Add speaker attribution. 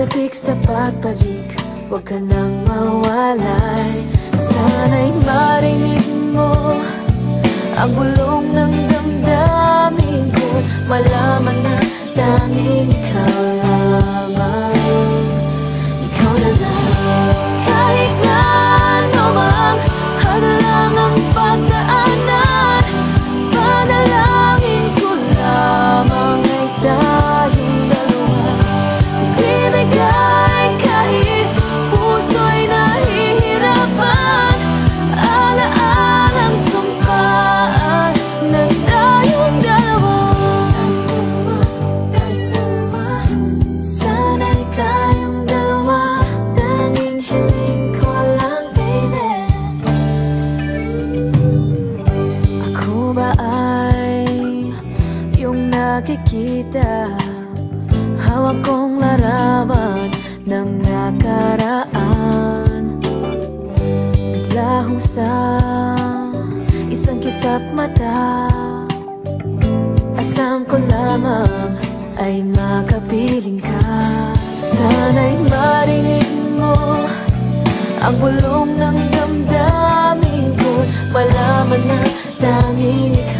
Speaker 1: sabik sa pagbalik, huwag ka nang mawalay. Sana'y marinig mo ang bulong ng damdamin ko, malaman na tanging ikaw lamang, ikaw na lang. Kahit na ano mang hadlang ang pagdaanan, panalangin ko lamang ay tayong dalawa. Ibigay kahit puso'y nahihirapan, alaalang sumpaan na tayong dalawa. Sana'y tayong dalawa, tanging hiling ko lang, baby. Ako ba ay yung nakikita, hawak kong larawan ng nakaraan, naglaho sa isang kisap mata. Asam ko lamang ay makapiling ka. Sana'y marinig mo ang bulong ng damdamin ko, malaman na tanging ikaw